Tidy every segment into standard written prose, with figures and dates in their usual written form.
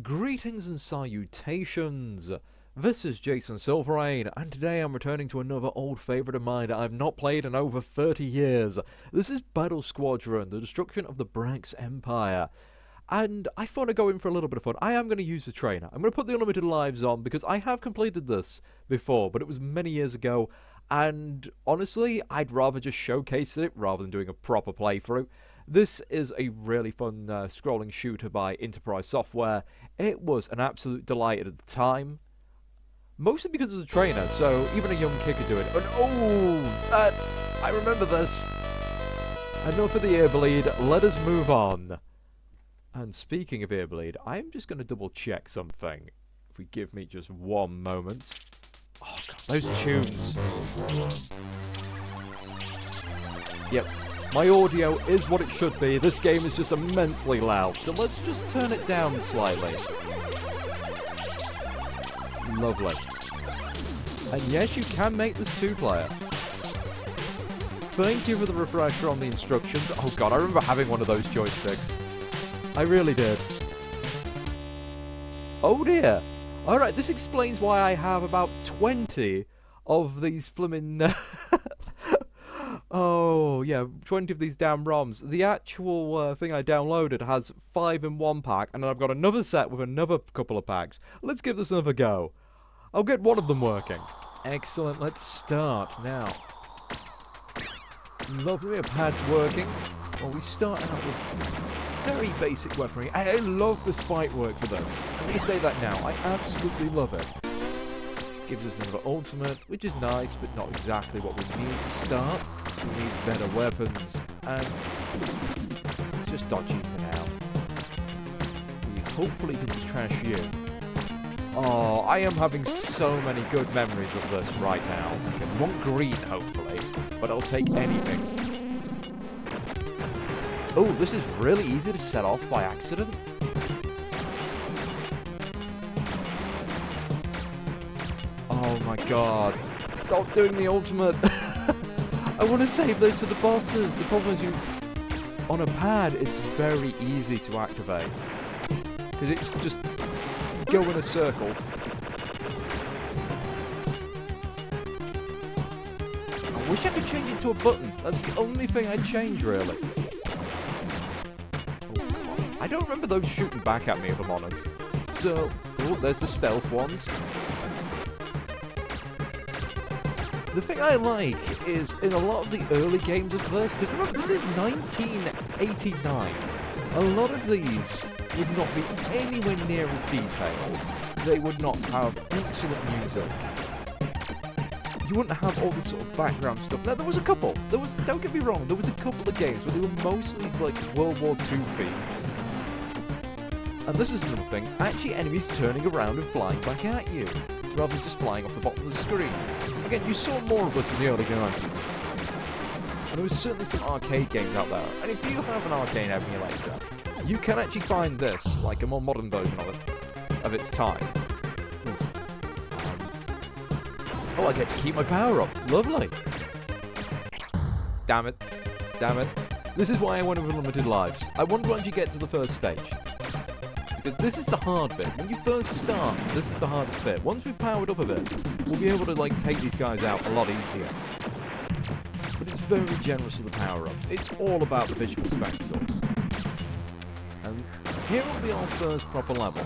Greetings and salutations! This is Jason Silverain, and today I'm returning to another old favourite of mine that I've not played in over 30 years. This is Squadron, the destruction of the Barrax Empire. And I thought I'd go in for a little bit of fun. I am going to use the trainer. I'm going to put the unlimited lives on because I have completed this before, but it was many years ago. And honestly, I'd rather just showcase it rather than doing a proper playthrough. This is a really fun scrolling shooter by Innerprise Software. It was an absolute delight at the time. Mostly because of the trainer, so even a young kid could do it. And I remember this. Enough of the earbleed, let us move on. And speaking of earbleed, I'm just going to double check something. If we give me just one moment. Oh god, those tunes. Yep. My audio is what it should be. This game is just immensely loud. So let's just turn it down slightly. Lovely. And yes, you can make this two-player. Thank you for the refresher on the instructions. Oh god, I remember having one of those joysticks. I really did. Oh dear. Alright, this explains why I have about 20 of these flimin'... Oh, yeah, 20 of these damn ROMs. The actual thing I downloaded has 5 in one pack, and then I've got another set with another couple of packs. Let's give this another go. I'll get one of them working. Excellent, let's start now. Lovely, our pad's working. Well, we start out with very basic weaponry. I love the spike work for this. Let me say that now, I absolutely love it. Gives us another ultimate, which is nice, but not exactly what we need to start. We need better weapons, and it's just dodgy for now. We hopefully can just trash you. Oh, I am having so many good memories of this right now. I want green, hopefully, but I'll take anything. Oh, this is really easy to set off by accident. Oh my god. Stop doing the ultimate. I want to save those for the bosses. The problem is on a pad, it's very easy to activate. Because it's just go in a circle. I wish I could change it to a button. That's the only thing I'd change, really. Oh, I don't remember those shooting back at me, if I'm honest. So, oh, there's the stealth ones. The thing I like is, in a lot of the early games of this, because remember, this is 1989. A lot of these would not be anywhere near as detailed. They would not have excellent music. You wouldn't have all this sort of background stuff. Now, there was a couple. Don't get me wrong, there was a couple of games, but they were mostly like World War II themed. And this is another thing, actually enemies turning around and flying back at you, rather than just flying off the bottom of the screen. Again, you saw more of this in the early 90s. And there was certainly some arcade games out there. And if you have an arcade emulator, you can actually find this, like a more modern version of its time. Oh, I get to keep my power up. Lovely. Damn it. Damn it. This is why I want unlimited lives. I want to actually get to the first stage. Because this is the hard bit. When you first start, this is the hardest bit. Once we've powered up a bit, we'll be able to like take these guys out a lot easier. But it's very generous with the power-ups. It's all about the visual spectacle. And here will be our first proper level.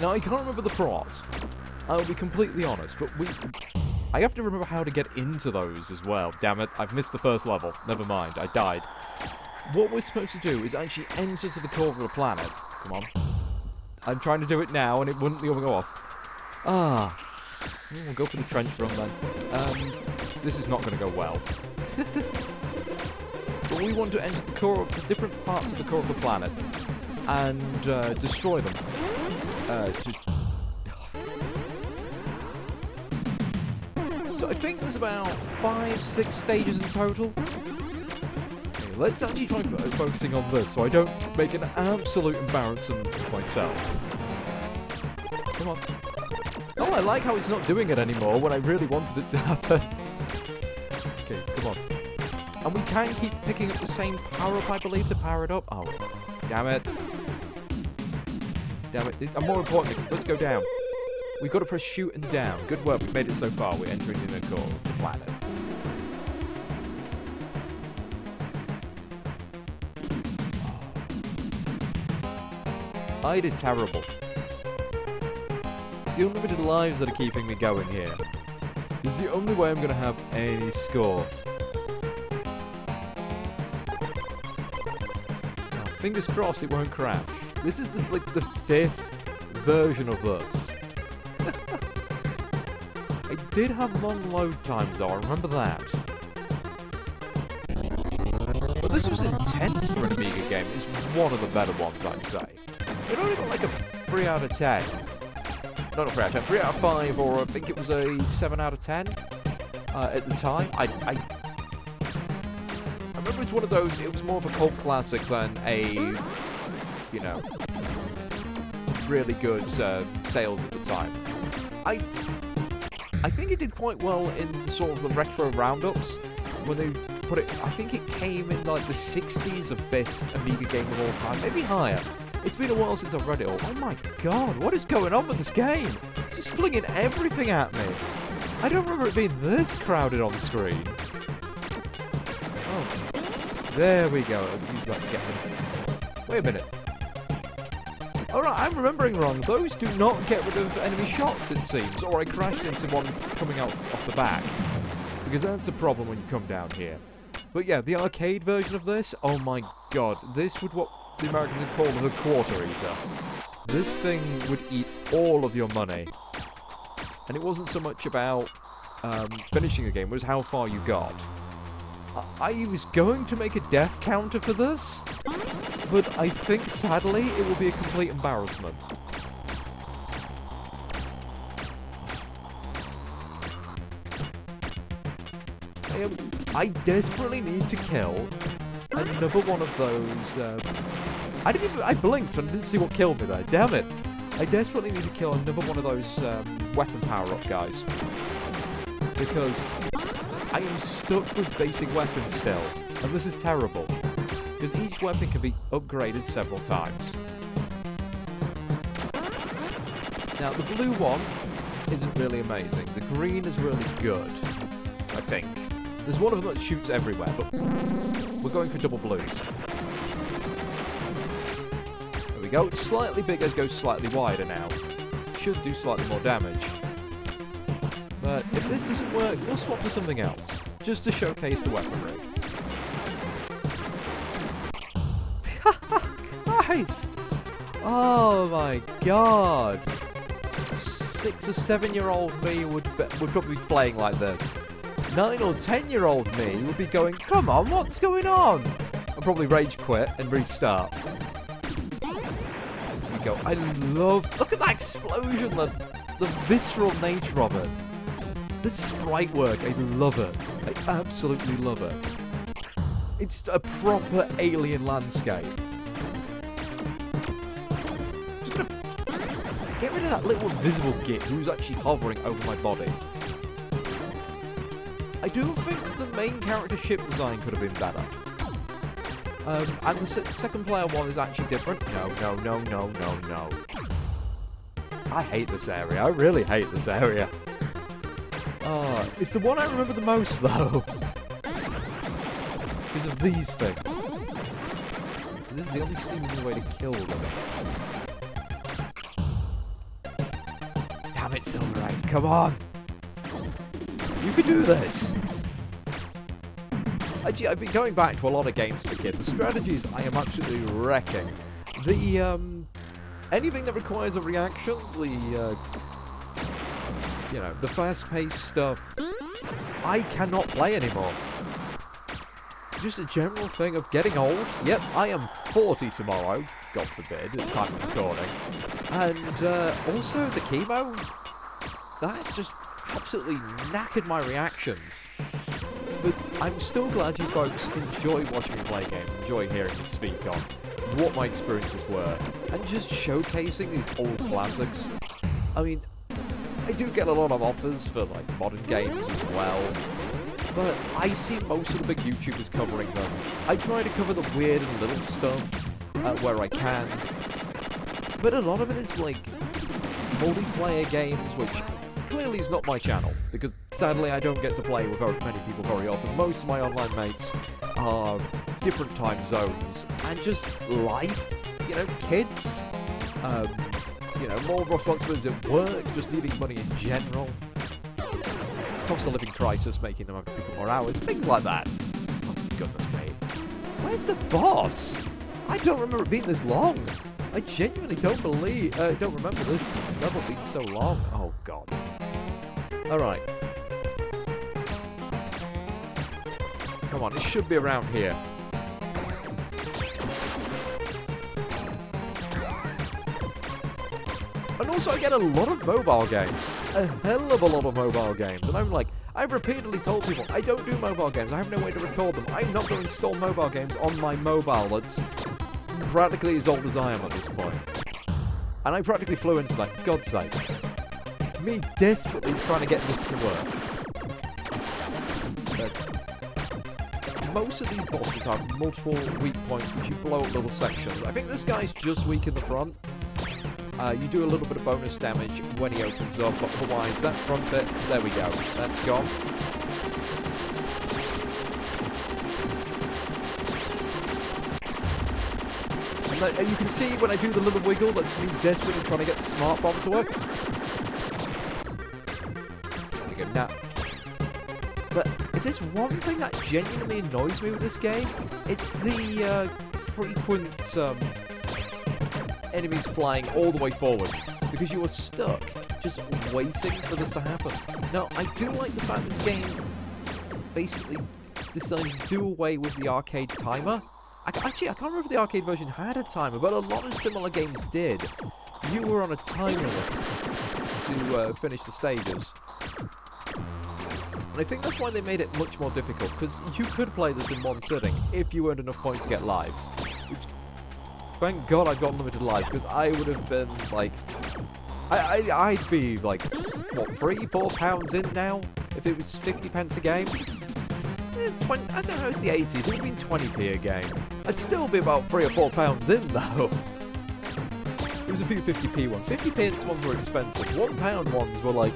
Now, I can't remember the plot. I'll be completely honest, but I have to remember how to get into those as well. Damn it, I've missed the first level. Never mind, I died. What we're supposed to do is actually enter to the core of the planet. Come on. I'm trying to do it now, and it wouldn't go off. Ah. We'll go for the trench run, then. This is not going to go well. But we want to enter the core, the different parts of the core of the planet, and destroy them. So I think there's about 5-6 stages in total. Okay, let's actually try focusing on this, so I don't make an absolute embarrassment of myself. Come on. Oh, I like how it's not doing it anymore when I really wanted it to happen. Okay, come on. And we can keep picking up the same power-up, I believe, to power it up. Oh, damn it. Damn it. And more importantly, let's go down. We've got to press shoot and down. Good work. We've made it so far. We're entering the inner core of the planet. I did terrible. It's the unlimited lives that are keeping me going here. This is the only way I'm going to have any score. Oh, fingers crossed it won't crash. This is like the 5th version of this. I did have long load times though, I remember that. But this was intense for an Amiga game. It's one of the better ones, I'd say. It only got like a 3 out of 10. Not a 3 out of 10, 3 out of 5, or I think it was a 7 out of 10 at the time. I remember it's one of those, it was more of a cult classic than a, you know, really good sales at the time. I think it did quite well in sort of the retro roundups when they put it. I think it came in like the 60s of best Amiga game of all time, maybe higher. It's been a while since I've read it all. Oh my god, what is going on with this game? It's just flinging everything at me. I don't remember it being this crowded on the screen. Oh, there we go. I'll use that to get them. Wait a minute. Alright, I'm remembering wrong. Those do not get rid of enemy shots, it seems. Or I crashed into one coming out off the back. Because that's a problem when you come down here. But yeah, the arcade version of this, oh my god. This would what the Americans would call the quarter eater. This thing would eat all of your money. And it wasn't so much about finishing the game, it was how far you got. I was going to make a death counter for this, but I think, sadly, it will be a complete embarrassment. I desperately need to kill another one of those. I blinked and didn't see what killed me there. Damn it! I desperately need to kill another one of those weapon power-up guys, because I am stuck with basic weapons still, and this is terrible. Because each weapon can be upgraded several times. Now, the blue one isn't really amazing. The green is really good, I think. There's one of them that shoots everywhere, but we're going for double blues. There we go. It's slightly bigger, goes slightly wider now. Should do slightly more damage. But if this doesn't work, we'll swap for something else, just to showcase the weaponry. Christ! Oh my god! 6 or 7-year-old me would probably be playing like this. 9 or 10-year-old me would be going, come on, what's going on? I'll probably rage quit and restart. There we go. I love... Look at that explosion! The visceral nature of it. The sprite work, I love it. I absolutely love it. It's a proper alien landscape. Just gonna get rid of that little invisible git who's actually hovering over my body. I do think the main character ship design could have been better. And the second player one is actually different. No. I hate this area. I really hate this area. It's the one I remember the most, though. Because of these things. Because this is the only seeming way to kill them. Damn it, Silverain. Come on! You can do this! Actually, I've been going back to a lot of games as a kid. The strategies I am absolutely wrecking. The, anything that requires a reaction, the fast-paced stuff, I cannot play anymore. Just a general thing of getting old. Yep, I am 40 tomorrow, God forbid, at the time of recording. And also the chemo, that's just absolutely knackered my reactions. But I'm still glad you folks enjoy watching me play games, enjoy hearing me speak on what my experiences were, and just showcasing these old classics. I mean, I do get a lot of offers for like modern games as well, but I see most of the big YouTubers covering them. I try to cover the weird and little stuff where I can. But a lot of it is like multiplayer games, which clearly is not my channel, because sadly I don't get to play with very many people very often. Most of my online mates are different time zones, and just life, you know, kids, you know, more responsibilities at work, just needing money in general, cost of living crisis making them have to pick up more hours, things like that. Oh goodness me. Where's the boss? I don't remember it being this long. I genuinely don't remember this level being so long. Oh god. Alright. Come on, it should be around here. And also I get a lot of mobile games. A hell of a lot of mobile games. And I'm like, I've repeatedly told people, I don't do mobile games. I have no way to record them. I'm not going to install mobile games on my mobile that's practically as old as I am at this point. And I practically flew into that, for God's sake. Me desperately trying to get this to work. But most of these bosses have multiple weak points which you blow up little sections. I think this guy's just weak in the front. You do a little bit of bonus damage when he opens up, but otherwise that front bit, there we go, that's gone. And you can see when I do the little wiggle, that's me desperately trying to get the smart bomb to work. There we go, now. But if there's one thing that genuinely annoys me with this game, it's the frequent enemies flying all the way forward, because you are stuck just waiting for this to happen. Now, I do like the fact this game basically decided to do away with the arcade timer. Actually, I can't remember if the arcade version had a timer, but a lot of similar games did. You were on a timer to finish the stages. And I think that's why they made it much more difficult, because you could play this in one sitting if you earned enough points to get lives. Which, thank God I got unlimited lives, because I would have been, like... I'd be, like, what, £3-4 in now? If it was 50 pence a game? 20, I don't know, it's the 80s, it would have been 20p a game. I'd still be about £3 or £4 in, though. There was a few 50p ones. 50p ones were expensive. £1 ones were, like,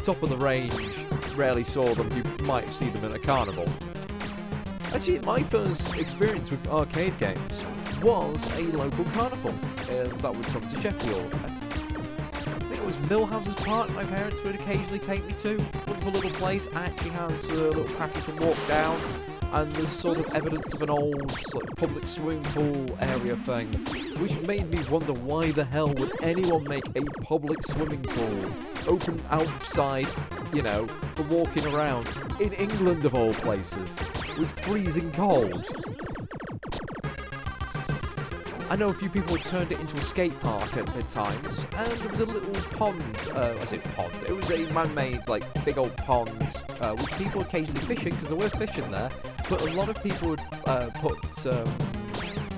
top of the range. Rarely saw them. You might see them in a carnival. Actually, my first experience with arcade games was a local carnival that would come to Sheffield. I think it was Millhouse's Park my parents would occasionally take me to. Wonderful little place. Actually has a little path you can walk down, and there's sort of evidence of an old sort of public swimming pool area thing, which made me wonder why the hell would anyone make a public swimming pool open outside, you know, for walking around in England of all places, with freezing cold. I know a few people had turned it into a skate park at times, and there was a little pond, I say pond, it was a man-made, like, big old pond, which people occasionally fishing, because there were fish in there, but a lot of people would put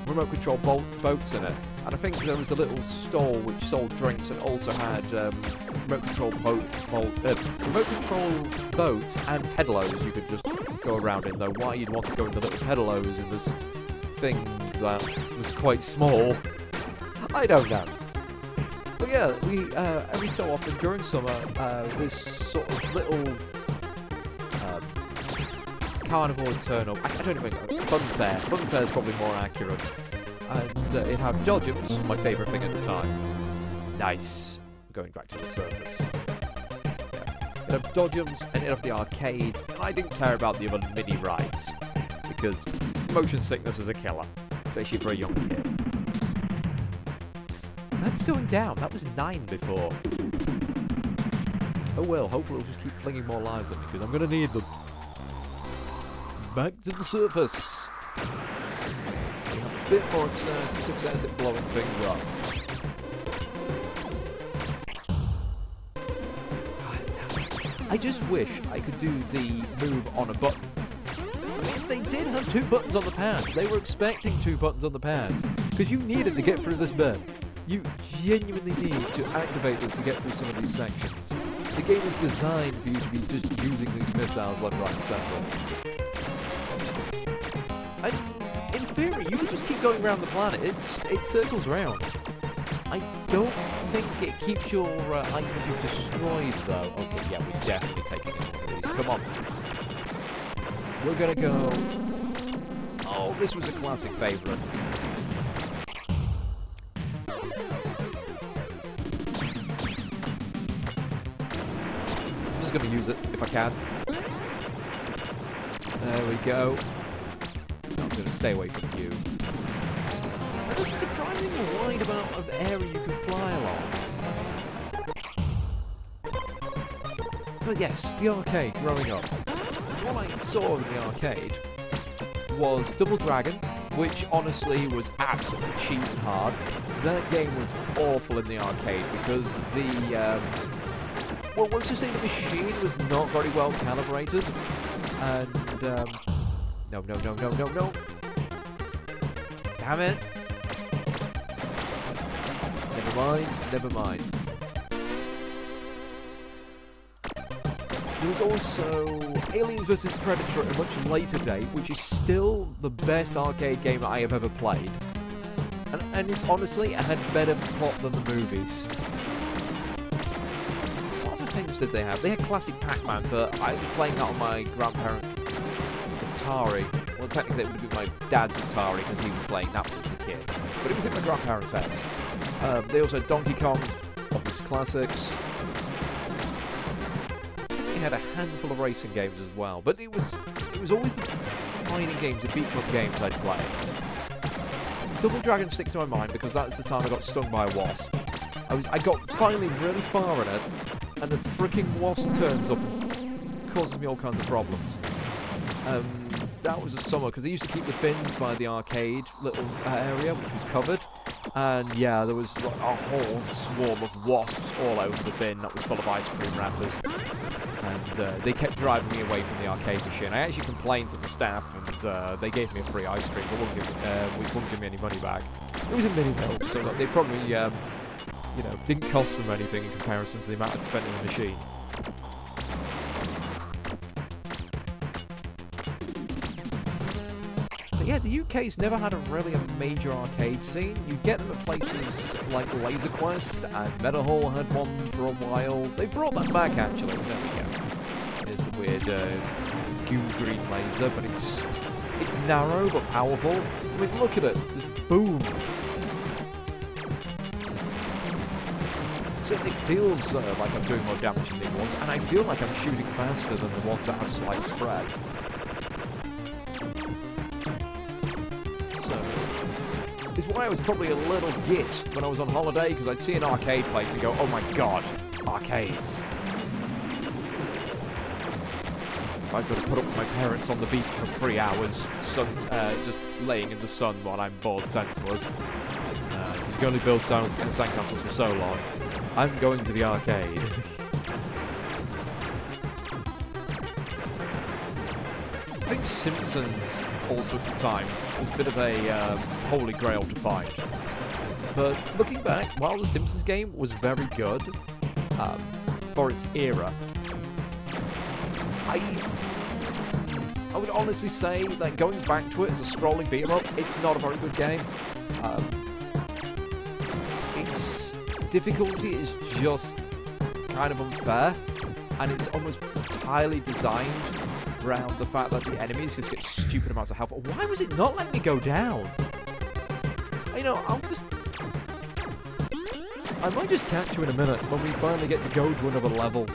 remote control boats in it, and I think there was a little stall which sold drinks and also had remote control boats and pedalos you could just go around in, though why you'd want to go in the little pedalos in this thing that was quite small, I don't know. But yeah, we every so often during summer, this sort of little carnival would turn up. I don't even know, fun fair is probably more accurate, and it'd have dodgems, my favourite thing at the time. Nice. Going back to the surface. Yeah. It'd have dodgems and it'd have the arcades, and I didn't care about the other mini rides because motion sickness is a killer, especially for a young kid. That's going down. That was 9 before. Oh well, hopefully it'll just keep flinging more lives at me, because I'm going to need them. Back to the surface. A bit more success at blowing things up. I just wish I could do the move on a button. I mean, they did have 2 buttons on the pads. They were expecting 2 buttons on the pads, because you needed to get through this bit. You genuinely need to activate this to get through some of these sections. The game is designed for you to be just using these missiles left, right, and centre. And in theory, you can just keep going around the planet. It circles around. I don't think it keeps your items you've destroyed, though. Okay, yeah, we're definitely taking one of these. Come on. We're gonna go... Oh, this was a classic favourite. I'm just gonna use it, if I can. There we go. I'm gonna stay away from you. There's a surprisingly wide amount of area you can fly along. But yes, the arcade, growing up. What I saw in the arcade was Double Dragon, which honestly was absolutely cheap and hard. That game was awful in the arcade because the, well, let's just say the machine was not very well calibrated. And, no. Damn it. Never mind. There was also Aliens vs Predator at a much later date, which is still the best arcade game I have ever played. And it's honestly, it had better plot than the movies. What other things did they have? They had classic Pac-Man, but I was playing that on my grandparents' Atari. Well, technically it would be my dad's Atari because he was playing that when he was a kid. But it was at my grandparents' house. They also had Donkey Kong, obvious classics. They had a handful of racing games as well, but it was always the fighting games, the beat-up games I'd play. Double Dragon sticks to my mind because that's the time I got stung by a wasp. I got finally really far in it, and the freaking wasp turns up and causes me all kinds of problems. That was the summer because they used to keep the bins by the arcade little area, which was covered. And yeah, there was like a whole swarm of wasps all over the bin that was full of ice cream wrappers. And they kept driving me away from the arcade machine. I actually complained to the staff, and they gave me a free ice cream, but wouldn't give me any money back. It was a mini milk, so they probably, didn't cost them anything in comparison to the amount I spent in the machine. But yeah, the UK's never had a major arcade scene. You get them at places like Laser Quest, and Meadowhall had one for a while. They brought that back, actually. There we go. Here's the weird goo green laser, but it's narrow but powerful. I mean, look at it. Just boom. It certainly feels like I'm doing more damage than the ones, and I feel like I'm shooting faster than the ones that have slight spread. Is why I was probably a little git when I was on holiday, because I'd see an arcade place and go, oh my god, arcades. I've got to put up with my parents on the beach for 3 hours, just laying in the sun while I'm bored senseless. You can only build sandcastles for so long. I'm going to the arcade. I think Simpsons, also at the time, was a bit of a holy grail to find. But looking back, while the Simpsons game was very good for its era, I would honestly say that going back to it as a scrolling beat-em-up, it's not a very good game. Its difficulty is just kind of unfair, and it's almost entirely designed around the fact that the enemies just get stupid amounts of health. Why was it not letting me go down? I might just catch you in a minute when we finally get to go to another level,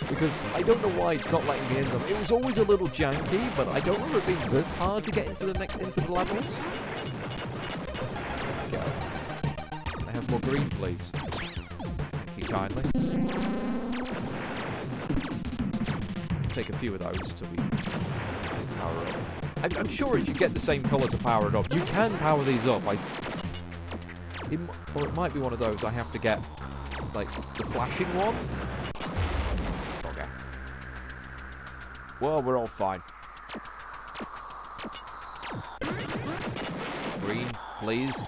because I don't know why it's not letting me in them. It was always a little janky, but I don't remember it being this hard to get into the levels. There we go. Can I have more green, please? Thank you kindly. Take a few of those till we power up. I'm sure it should get the same colour to power it up. You can power these up. Or it might be one of those I have to get, like, the flashing one. Okay. Well, we're all fine. Green, please.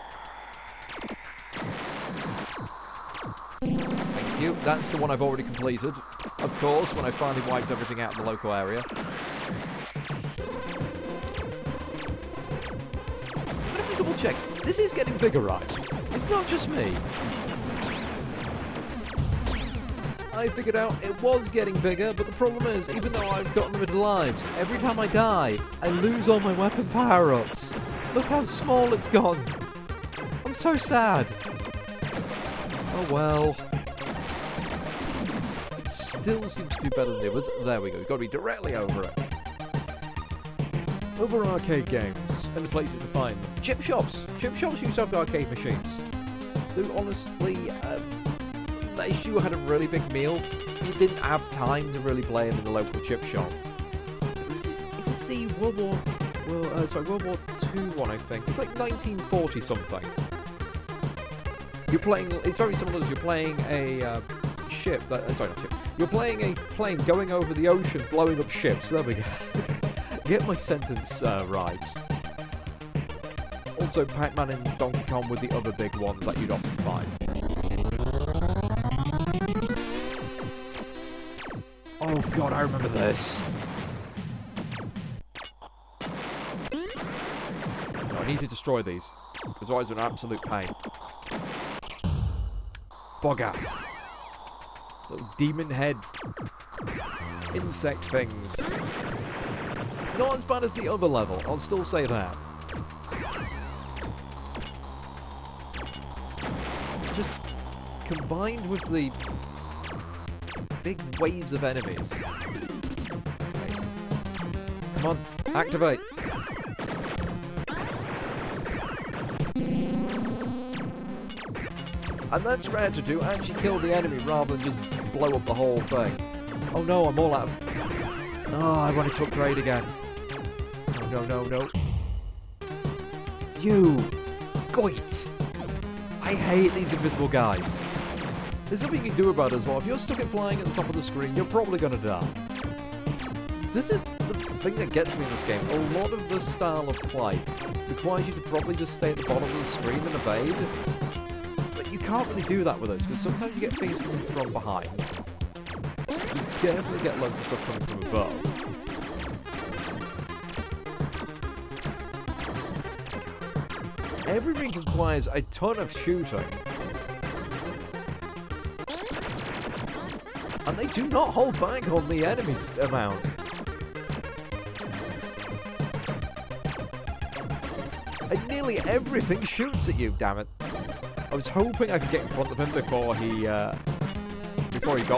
Thank you. That's the one I've already completed. Of course, when I finally wiped everything out in the local area. But if we double check, this is getting bigger, right? It's not just me. I figured out it was getting bigger, but the problem is, even though I've got unlimited lives, every time I die, I lose all my weapon power-ups. Look how small it's gone. I'm so sad. Oh well. It still seems to be better than the others. There we go, we've got to be directly over it. Other arcade games and the places to find them. Chip shops. Chip shops used to have arcade machines. Dude, honestly, unless you had a really big meal, you didn't have time to really play them in the local chip shop. It was the World War II one, I think. It's like 1940 something. You're playing. It's very similar as you're playing a ship. Sorry, not ship. You're playing a plane going over the ocean, blowing up ships. There we go. Get my sentence right. Also, Pac-Man and Donkey Kong were the other big ones that you'd often find. Oh god, I remember this. No, I need to destroy these, because otherwise they're an absolute pain. Bugger. Little demon head insect things. Not as bad as the other level, I'll still say that. Just combined with the big waves of enemies. Okay. Come on, activate. And that's rare to do, actually kill the enemy rather than just blow up the whole thing. Oh no, I'm all out of... Oh, I wanted to upgrade again. No, no, no, no. You! Goit! I hate these invisible guys. There's nothing you can do about it as well. If you're stuck at flying at the top of the screen, you're probably going to die. This is the thing that gets me in this game. A lot of the style of play requires you to probably just stay at the bottom of the screen and evade. But you can't really do that with us, because sometimes you get things coming from behind. You definitely get loads of stuff coming from above. Every ring requires a ton of shooting. And they do not hold back on the enemy's amount. And nearly everything shoots at you, damn it. I was hoping I could get in front of him before he got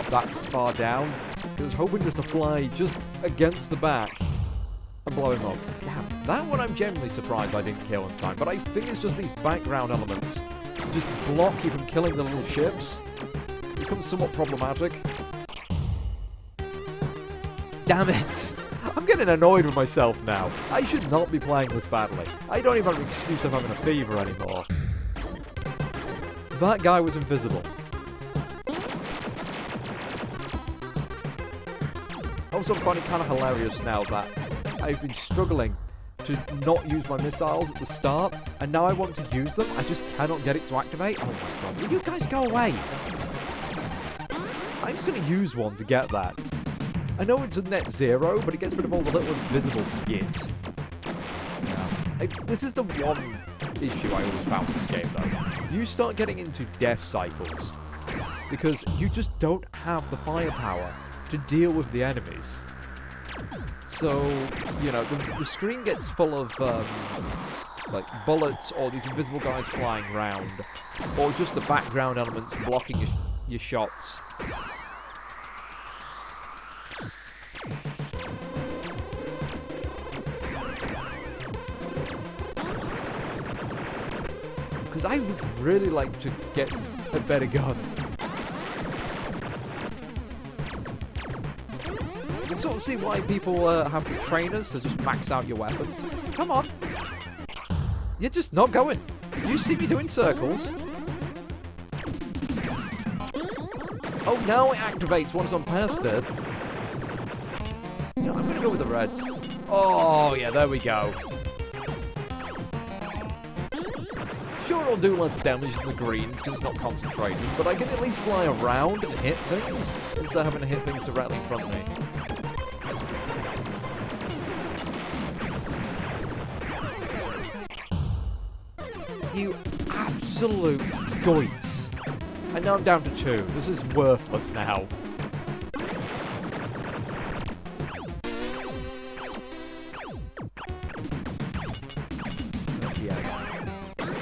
that far down. I was hoping just to fly just against the back and blow him up. Damn, that one I'm genuinely surprised I didn't kill in time. But I think it's just these background elements just block you from killing the little ships. It becomes somewhat problematic. Damn it! I'm getting annoyed with myself now. I should not be playing this badly. I don't even have an excuse of having a fever anymore. That guy was invisible. Also, I'm finding it kind of hilarious now that I've been struggling to not use my missiles at the start, and now I want to use them. I just cannot get it to activate. Oh my god, will you guys go away? I'm just going to use one to get that. I know it's a net zero, but it gets rid of all the little invisible gits. Yeah. This is the one issue I always found with this game, though. You start getting into death cycles, because you just don't have the firepower to deal with the enemies. So, you know, the screen gets full of, like, bullets, or these invisible guys flying around, or just the background elements blocking your shots. Because I would really like to get a better gun. You can sort of see why people have trainers to just max out your weapons. Come on. You're just not going. You see me doing circles. Oh, now it activates once I'm past it. No, I'm going to go with the reds. Oh, yeah, there we go. Sure, it'll do less damage than the greens because it's not concentrated, but I can at least fly around and hit things instead of having to hit things directly in front of me. You absolute goits. And now I'm down to 2. This is worthless now.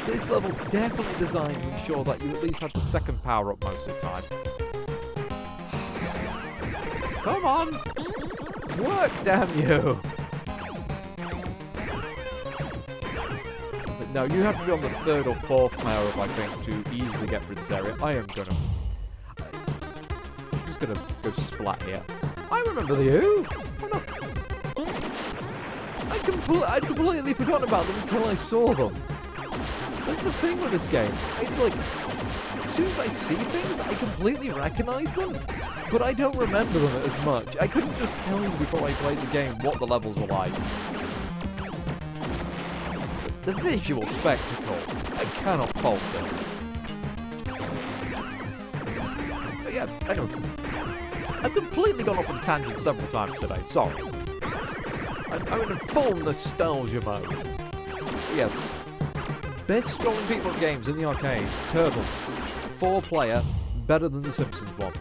this level definitely designed to ensure that you at least have the second power up most of the time. Come on! Work, damn you! But no, you have to be on the third or fourth power up, I think, to easily get through this area. I am gonna... I'm just gonna go splat here. I remember you! I'd completely forgotten about them until I saw them. That's the thing with this game. It's like, as soon as I see things, I completely recognize them, but I don't remember them as much. I couldn't just tell you before I played the game what the levels were like. The visual spectacle, I cannot fault it. But yeah, anyway, I've completely gone off on a tangent several times today, sorry. I'm in a full nostalgia mode. Yes. Best scrolling people games in the arcades. Turtles. 4-player. Better than the Simpsons one.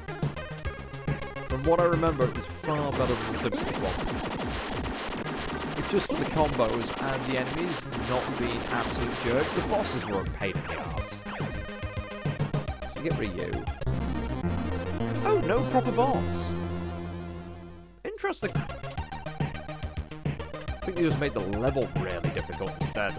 From what I remember, it was far better than the Simpsons one. It's just for the combos and the enemies not being absolute jerks. The bosses were a pain in the ass. So get rid of you. Oh, no proper boss. Interesting. I think they just made the level really difficult instead.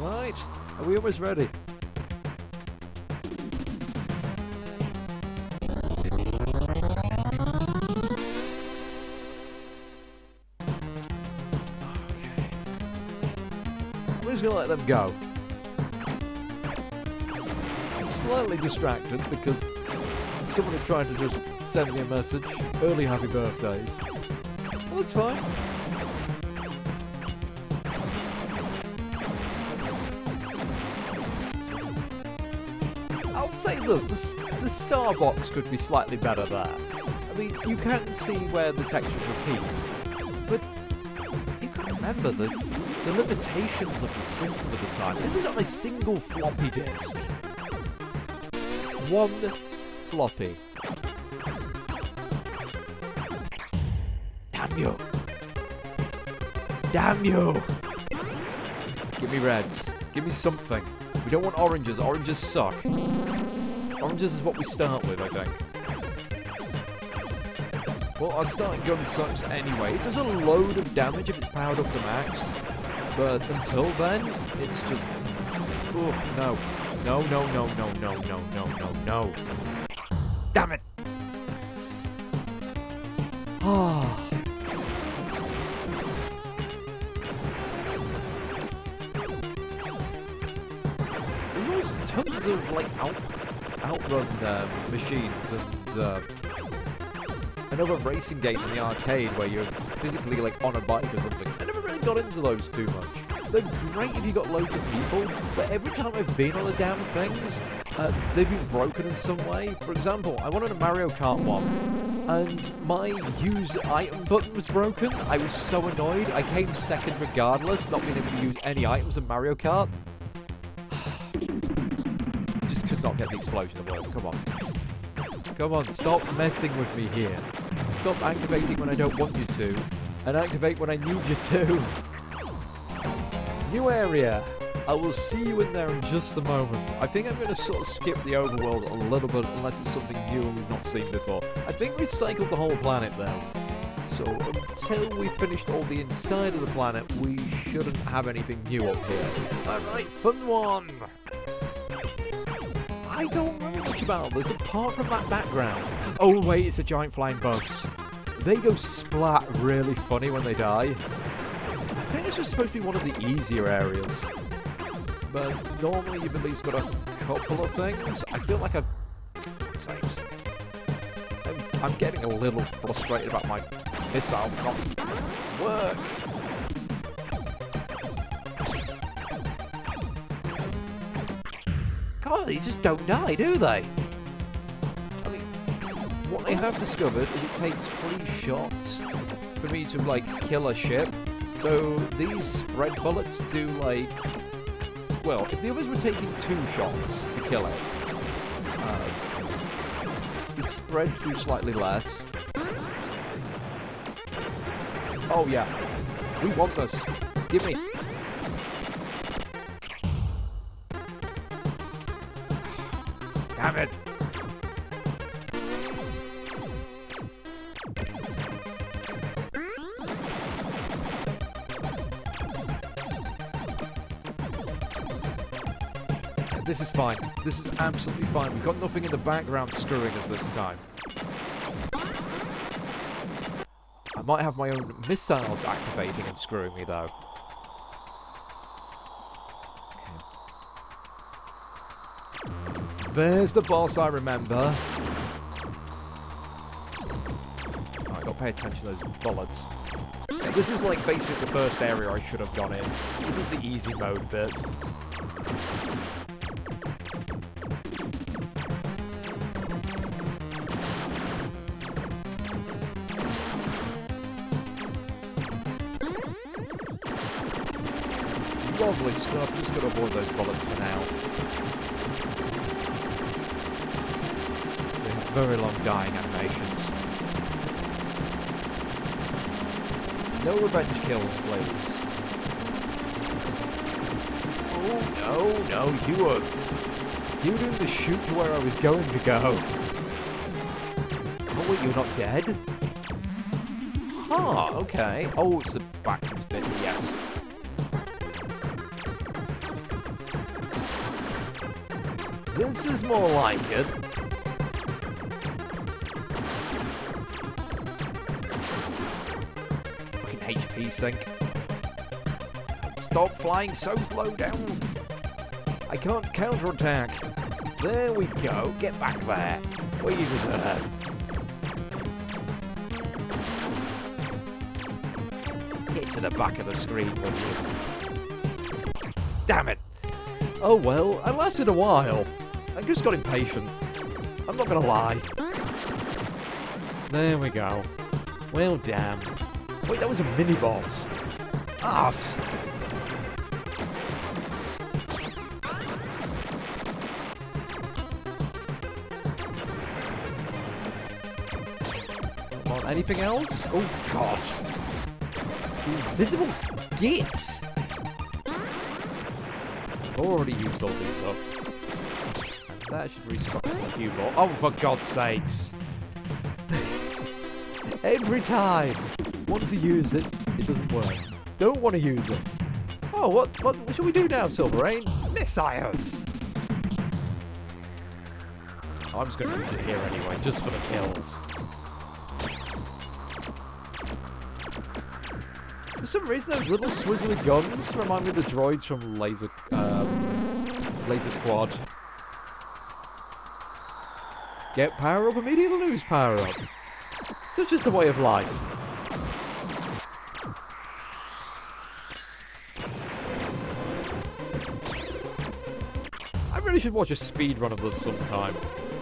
Right, are we almost ready? I'm just gonna let them go. Slightly distracted because someone had tried to just send me a message. Early happy birthdays. Well, that's fine. I'll say this, the star box could be slightly better there. I mean, you can see where the textures repeat, but you can remember the limitations of the system at the time. This is on a single floppy disk. One floppy. Damn you! Damn you! Give me reds. Give me something. We don't want oranges. Oranges suck. Oranges is what we start with, I think. Well, our starting gun sucks anyway. It does a load of damage if it's powered up to max. But until then, it's just... Oh, no. No, no, no, no, no, no, no, no, no. Damn it! Ah. There's tons of, like, outrun machines and another racing game in the arcade where you're physically, like, on a bike or something. I never really got into those too much. They're great if you got loads of people, but every time I've been on the damn things, they've been broken in some way. For example, I wanted a Mario Kart one, and my use item button was broken. I was so annoyed. I came second regardless, not being able to use any items in Mario Kart. Just could not get the explosion to work. Come on. Come on, stop messing with me here. Stop activating when I don't want you to, and activate when I need you to. New area. I will see you in there in just a moment. I think I'm going to sort of skip the overworld a little bit unless it's something new and we've not seen before. I think we cycled the whole planet though. So until we've finished all the inside of the planet, we shouldn't have anything new up here. Alright, fun one. I don't remember much about this apart from that background. Oh wait, it's a giant flying bugs. They go splat really funny when they die. I think it's just supposed to be one of the easier areas. But normally you've at least got a couple of things. I feel like I'm getting a little frustrated about my missiles not work. God, these just don't die, do they? I mean, what I have discovered is it takes 3 shots for me to, like, kill a ship. So these spread bullets do, like... Well, if the others were taking 2 shots to kill it, the spread do slightly less. Oh, yeah. We want this. Give me... Damn it! This is fine. This is absolutely fine. We've got nothing in the background screwing us this time. I might have my own missiles activating and screwing me, though. Okay. There's the boss I remember. Oh, I gotta pay attention to those bullets. Yeah, this is like basically the first area I should have gone in. This is the easy mode bit. Lovely stuff, just gotta avoid those bullets for now. They have very long dying animations. No revenge kills, please. Oh, no, you didn't shoot to where I was going to go. Oh, wait, you're not dead? Ah, okay. Oh, it's the backwards bit, yes. This is more like it. Fucking HP sink. Stop flying so slow down. I can't counterattack. There we go. Get back there. Where you deserve. Get to the back of the screen, will you? Damn it. Oh well, I lasted a while. I just got impatient. I'm not gonna lie. There we go. Well, damn. Wait, that was a mini-boss. Ass. Come on, anything else? Oh, God. Invisible gits. I've already used all these up. That should restock a few more. Oh, for God's sakes. Every time. Want to use it, it doesn't work. Don't want to use it. Oh, what shall we do now, Silverain? Missiles! I'm just going to use it here anyway, just for the kills. For some reason, those little swizzly guns remind me of the droids from Laser Squad. Get power up, immediately lose power up. Such is the way of life. I really should watch a speed run of this sometime.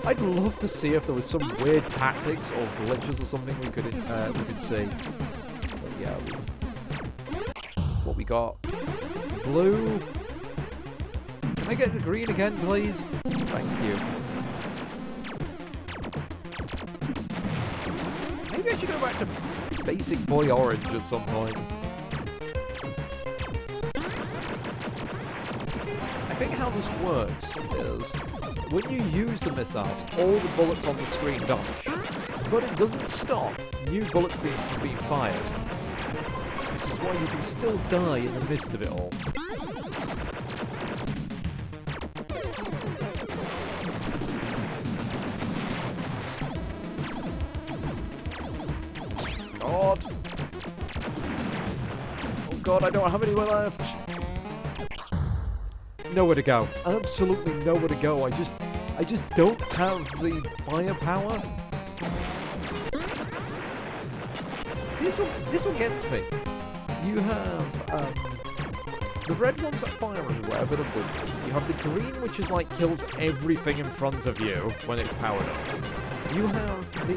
I'd love to see if there was some weird tactics or glitches or something we could see. But yeah, what we got? It's the blue. Can I get the green again, please? Thank you. Maybe I should go back to basic boy orange at some point. I think how this works is when you use the missiles, all the bullets on the screen vanish, but it doesn't stop new bullets being fired. Which is why you can still die in the midst of it all. God. Oh God, I don't have anywhere left. Nowhere to go. Absolutely nowhere to go. I just don't have the firepower. See, this one gets me. You have the red ones that fire everywhere, but are good. You have the green, which is like kills everything in front of you when it's powered up. You have the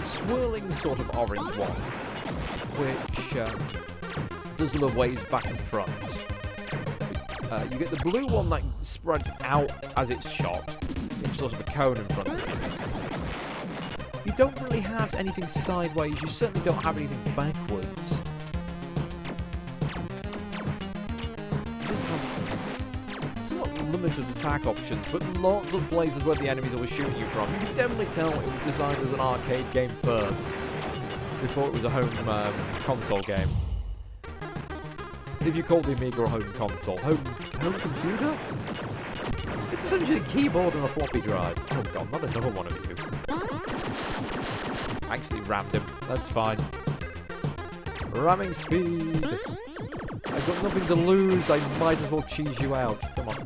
swirling sort of orange one, which does little waves back and front. You get the blue one that spreads out as it's shot, in sort of a cone in front of you. You don't really have anything sideways, you certainly don't have anything backwards. This one, somewhat limited attack options, but lots of places where the enemies are shooting you from. You can definitely tell it was designed as an arcade game first, before it was a home console game. If you call the Amiga a home console. Home computer? It's essentially a keyboard and a floppy drive. Oh god, not another one of you. I actually rammed him. That's fine. Ramming speed. I've got nothing to lose. I might as well cheese you out. Come on.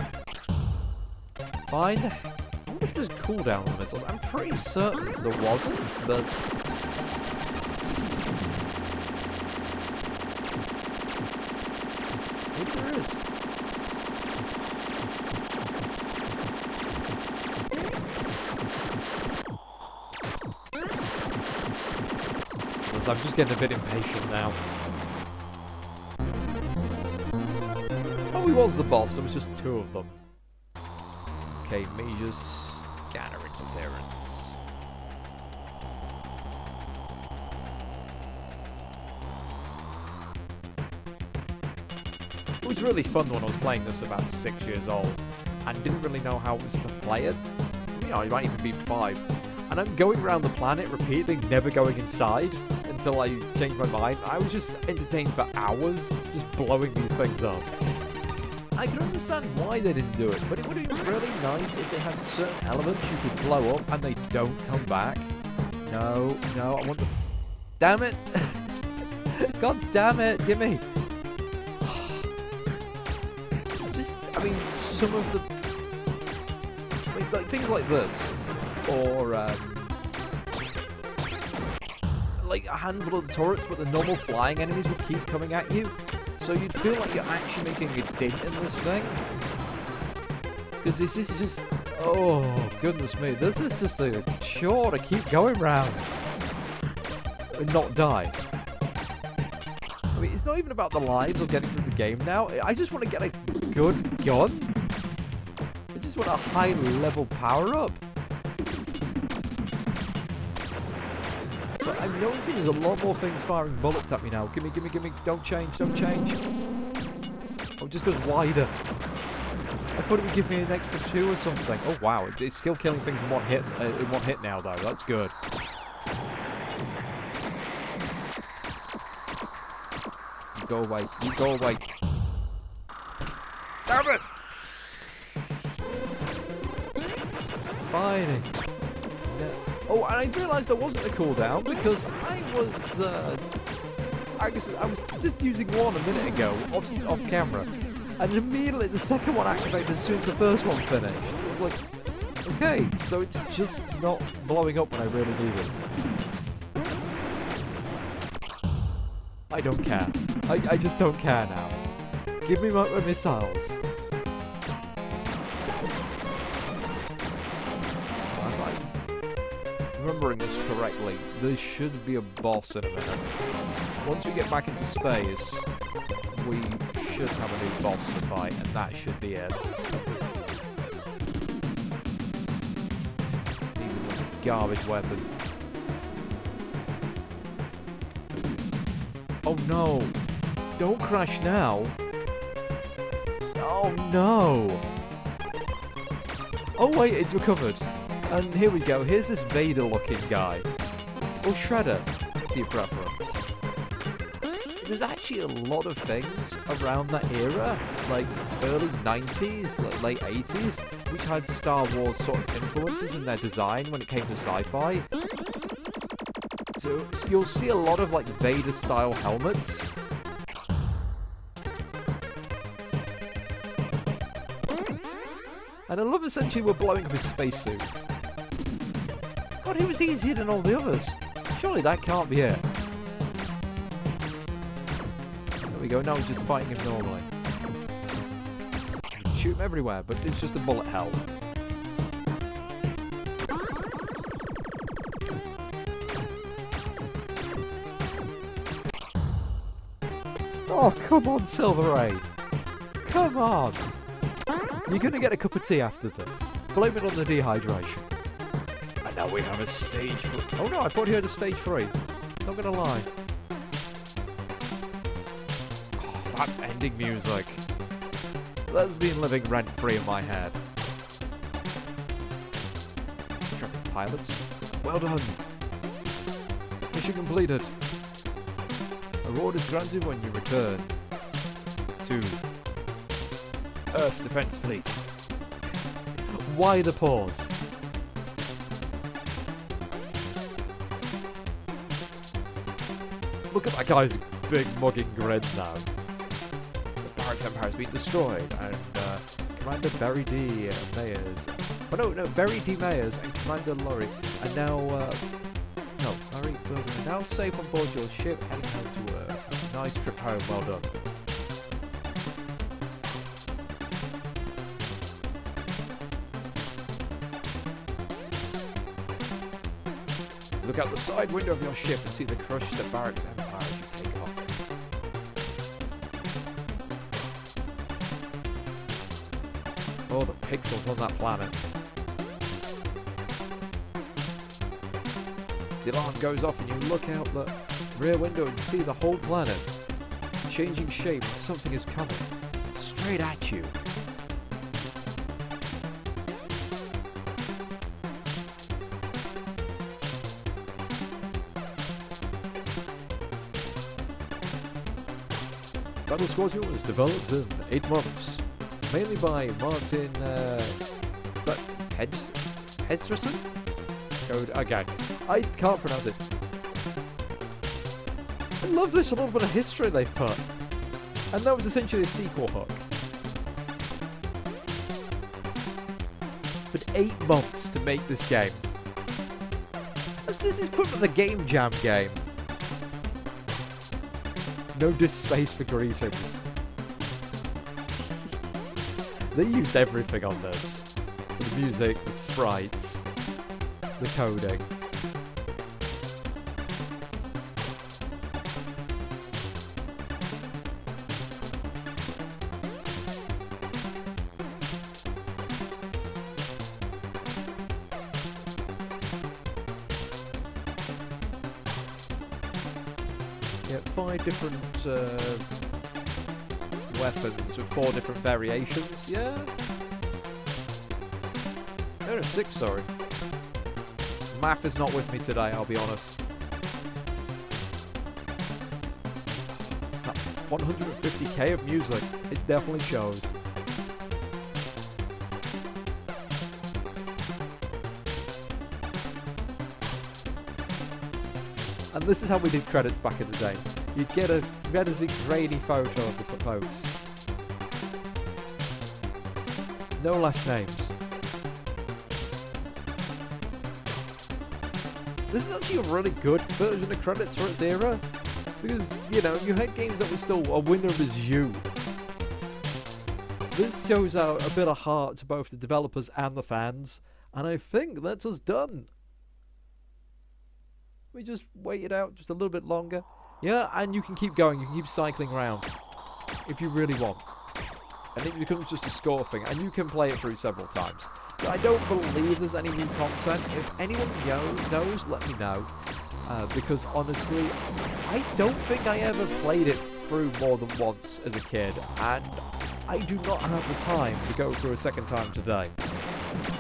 Fine. I wonder if there's a cooldown on missiles. I'm pretty certain there wasn't, but... maybe there is. I'm just getting a bit impatient now. Oh, he was the boss. There was just two of them. Okay, major scanner interference. It was really fun when I was playing this about 6 years old and didn't really know how it was to play it. You know, you might even be 5. And I'm going around the planet repeatedly, never going inside until I changed my mind. I was just entertained for hours, just blowing these things up. I can understand why they didn't do it, but it would have been really nice if they had certain elements you could blow up and they don't come back. No, I want them. Damn it! God damn it, gimme! Just, I mean, some of the... I mean, like, things like this, or, like a handful of the turrets, but the normal flying enemies would keep coming at you. So you'd feel like you're actually making a dent in this thing. Because this is just... oh, goodness me. This is just a chore to keep going round. And not die. I mean, it's not even about the lives or getting through the game now. I just want to get a good gun. I just want a high-level power-up. But I'm noticing there's a lot more things firing bullets at me now. Gimme. Don't change. Oh, it just goes wider. I thought it would give me an extra 2 or something. Oh, wow. It's still killing things in one hit now, though. That's good. You go away. Damn it! Fine. Oh, and I realised there wasn't a cooldown because I was just using one a minute ago off camera, and immediately the second one activated as soon as the first one finished. I was like, okay, so it's just not blowing up when I really need it. I don't care. I just don't care now. Give me my missiles. Remembering this correctly, there should be a boss in a minute. Once we get back into space, we should have a new boss to fight, and that should be it. Even with a garbage weapon. Oh no! Don't crash now! Oh no! Oh wait, it's recovered. And here we go, here's this Vader-looking guy. Or Shredder, to your preference. There's actually a lot of things around that era, like early 90s, like late 80s, which had Star Wars sort of influences in their design when it came to sci-fi. So you'll see a lot of like Vader-style helmets. And I love essentially we're blowing up his spacesuit. God, he was easier than all the others. Surely that can't be it. There we go, now we're just fighting him normally. Shoot him everywhere, but it's just a bullet hell. Oh, come on, Silverain. Come on. You're going to get a cup of tea after this. Blame it on the dehydration. And now we have a stage 3. Oh no, I thought you had a stage 3. Not going to lie. Oh, that ending music. That's been living rent-free in my head. Intrepid pilots. Well done. Mission completed. A reward is granted when you return to Earth Defense Fleet. Why the pause? Look at that guy's big mugging grin now. The Barrax Empire has been destroyed, and Commander Barry D. Mayers. Oh no, Barry D. Mayers and Commander Laurie are now. No, Barry Bergen are now safe on board your ship, heading home to Earth. Nice trip home, well done. Look out the side window of your ship and see the crushed Barrax Empire as you take off. Oh, the pixels on that planet. The alarm goes off and you look out the rear window and see the whole planet changing shape and something is coming straight at you. Battle Squadron was developed in 8 months, mainly by Martin Hedgerson? Code again. I can't pronounce it. I love this, a little bit of history they've put. And that was essentially a sequel hook. But 8 months to make this game. This is equivalent to the Game Jam game. No disk space for greetings. They used everything on this. The music, the sprites, the coding. Yeah, 5 different weapons with 4 different variations, yeah? There are 6, sorry. Math is not with me today, I'll be honest. That 150k of music, it definitely shows. And this is how we did credits back in the day. You'd get a relatively grainy photo of the folks. No last names. This is actually a really good version of credits for its era. Because, you know, you had games that were still a winner is you. This shows out a bit of heart to both the developers and the fans. And I think that's us done. We just wait it out just a little bit longer. Yeah, and you can keep going. You can keep cycling around. If you really want. And it becomes just a score thing. And you can play it through several times. I don't believe there's any new content. If anyone knows, let me know. Because honestly, I don't think I ever played it through more than once as a kid. And I do not have the time to go through a second time today.